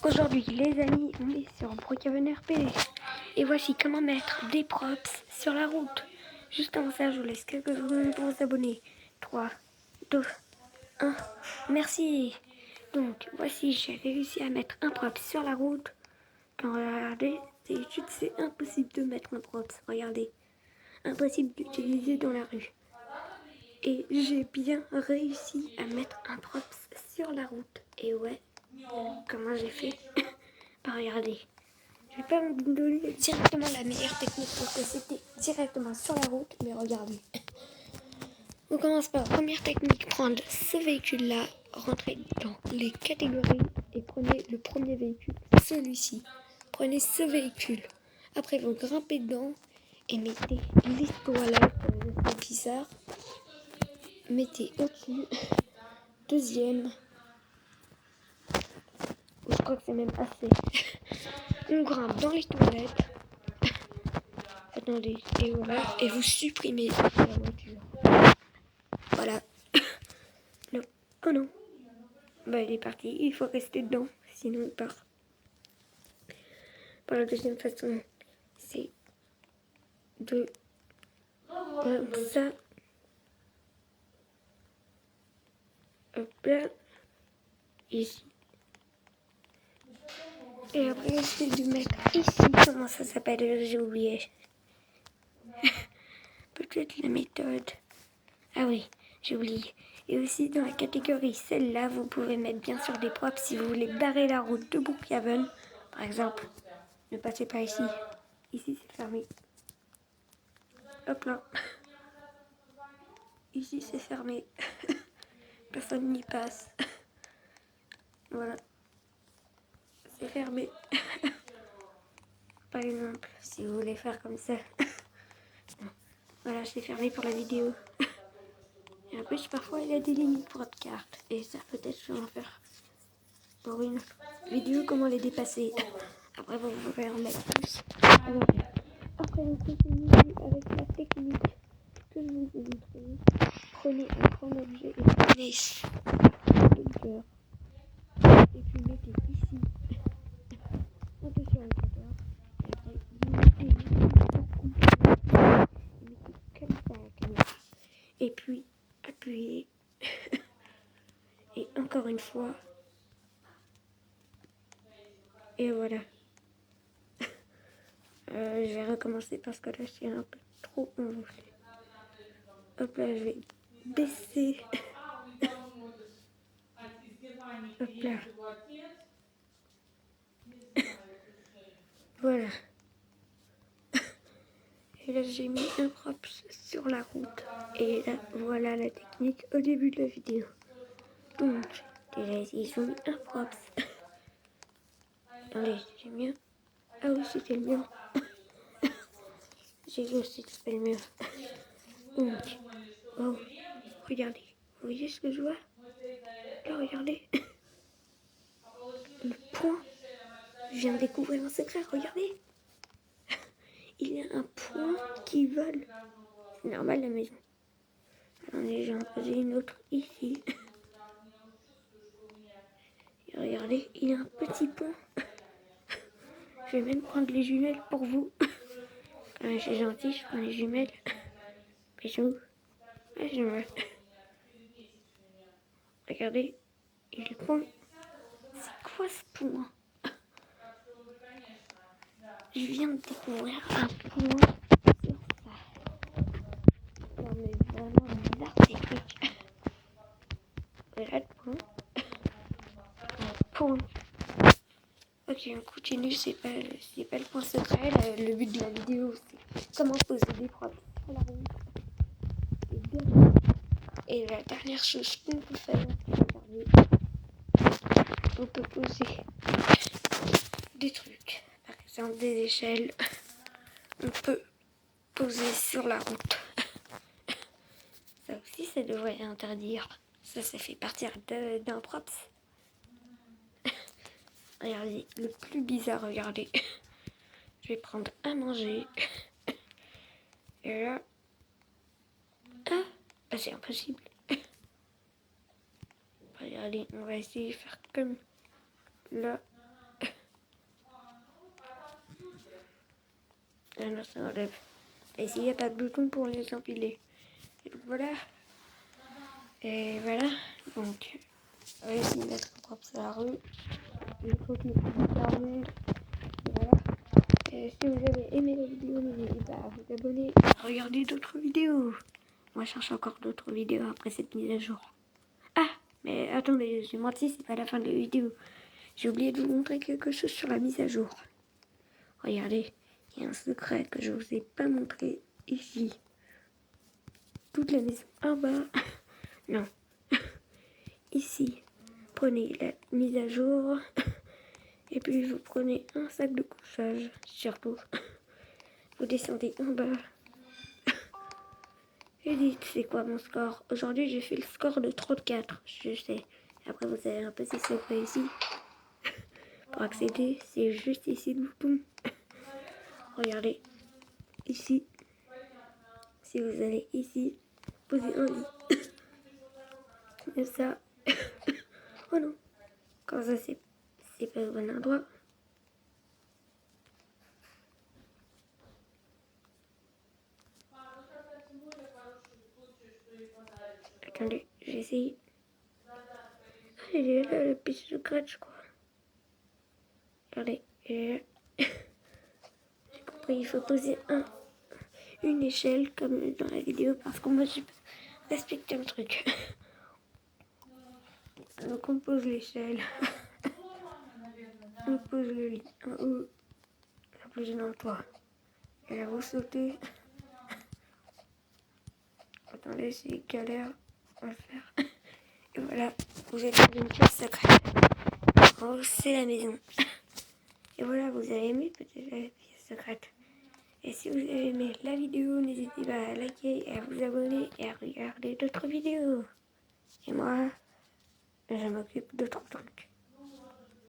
Aujourd'hui, les amis, on est sur Brookhaven RP. Et voici comment mettre des props sur la route. Juste avant ça, je vous laisse quelques secondes pour vous abonner. 3, 2, 1. Merci. Donc, voici, j'ai réussi à mettre un prop sur la route. Quand regardez, c'est impossible de mettre un prop. Regardez. Impossible d'utiliser dans la rue. Et j'ai bien réussi à mettre un prop sur la route. Et ouais, comment j'ai fait? Bah regardez, je vais pas vous donner directement la meilleure technique parce que c'était directement sur la route, mais regardez. On commence par la première technique, prendre ce véhicule-là, rentrer dans les catégories et prenez le premier véhicule, celui-ci. Prenez ce véhicule. Après, vous grimpez dedans et mettez les toilettes, c'est bizarre. Mettez au-dessus. Deuxième. Je crois que c'est même assez. On grimpe dans les toilettes. Attendez, et voilà. Et vous supprimez la voiture. Voilà. Non. Oh non. Bah il est parti. Il faut rester dedans. Sinon il part. Pour la deuxième façon, c'est de prendre ça. Hop là. Ici. Et après, c'est de mettre ici. Comment ça s'appelle? J'ai oublié. Peut-être la méthode. Ah oui, j'ai oublié. Et aussi dans la catégorie celle-là, vous pouvez mettre bien sûr des props si vous voulez barrer la route de Brookhaven. Par exemple, ne passez pas ici. Ici c'est fermé. Hop là. Ici c'est fermé. Personne n'y passe. Voilà. C'est fermé. Par exemple, si vous voulez faire comme ça. Voilà, c'est fermé pour la vidéo. Et en plus, parfois, il y a des limites pour votre carte. Et ça, peut-être, je vais en faire pour une vidéo, comment les dépasser. Après, vous pouvez en mettre plus. Alors, après, vous continuez avec la technique que je vous ai montrée. Prenez un grand objet et prenez le cœur. Et puis, mettez ici. Montez sur le cutter. Et après, vous mettez comme ça la caméra. Et puis, appuyez. Et encore une fois. Et voilà. Je vais recommencer parce que là, c'est un peu trop envolé. Hop là, je vais baisser. Hop là. Voilà. Et là, j'ai mis un prop sur la route. Et là, voilà la technique au début de la vidéo. Donc, déjà ici, ils ont mis un prop. Attendez, j'ai mieux. Ah oui, c'était le mien. J'ai vu aussi que c'était le mien. Donc, oh, regardez. Vous voyez ce que je vois? Là, regardez. Le point. Je viens de découvrir un secret, regardez. Il y a un point qui vole. C'est normal la maison. Attendez, j'ai en posé une autre ici. Et regardez, il y a un petit point. Je vais même prendre les jumelles pour vous. Quand je suis gentille, je prends les jumelles. Bisous. Les jumelles. Regardez, il y a le point. C'est quoi ce point? Je viens de découvrir un point sur ça. Non mais vraiment bizarre ces trucs. Voilà le point. Un point. Ok, on continue, c'est pas le point secret. Le but de la vidéo, c'est comment poser des props sur la route. Et la dernière chose qu'on peut faire, on peut poser des trucs. Par exemple, des échelles. On peut poser sur la route. Ça aussi, ça devrait interdire. Ça fait partir d'un props. Regardez, le plus bizarre, regardez. Je vais prendre à manger. Et là... Ah, c'est impossible. Regardez, on va essayer de faire comme là. Ah non, ça enlève. Et s'il n'y a pas de bouton pour les empiler. Et donc voilà. Et voilà. Donc, réussi à mettre propre sur la rue. Il faut que nous faire le monde. Et voilà. Et si vous avez aimé la vidéo, n'hésitez pas à vous abonner. Regardez d'autres vidéos. Moi, je cherche encore d'autres vidéos après cette mise à jour. Ah, mais attendez, j'ai menti, c'est pas la fin de la vidéo. J'ai oublié de vous montrer quelque chose sur la mise à jour. Regardez, il y a un secret que je vous ai pas montré ici. Toute la maison en bas. Non. Ici, prenez la mise à jour. Et puis vous prenez un sac de couchage, surtout. Vous descendez en bas. Et dites, c'est quoi mon score? Aujourd'hui, j'ai fait le score de 34, je sais. Après, vous avez un petit secret ici. Pour accéder, c'est juste ici le bouton. Regardez, ici. Si vous allez ici, posez un lit. Comme ça. Oh non. Comme ça, c'est pas au bon endroit. Attendez, j'essaye. Il est là, le petit secret, je crois. Regardez, il est là. J'ai compris, il faut poser une échelle comme dans la vidéo parce que moi, j'ai respecté un truc. Donc on pose l'échelle. On pose le lit en haut. La pose dans le toit. Et là, vous sautez. Attendez, c'est galère à faire. Et voilà, vous êtes dans une pièce secrète. En haut, c'est la maison. Et voilà, vous avez aimé peut-être la pièce secrète. Et si vous avez aimé la vidéo, n'hésitez pas à liker, à vous abonner et à regarder d'autres vidéos. Et moi, je m'occupe d'autres trucs.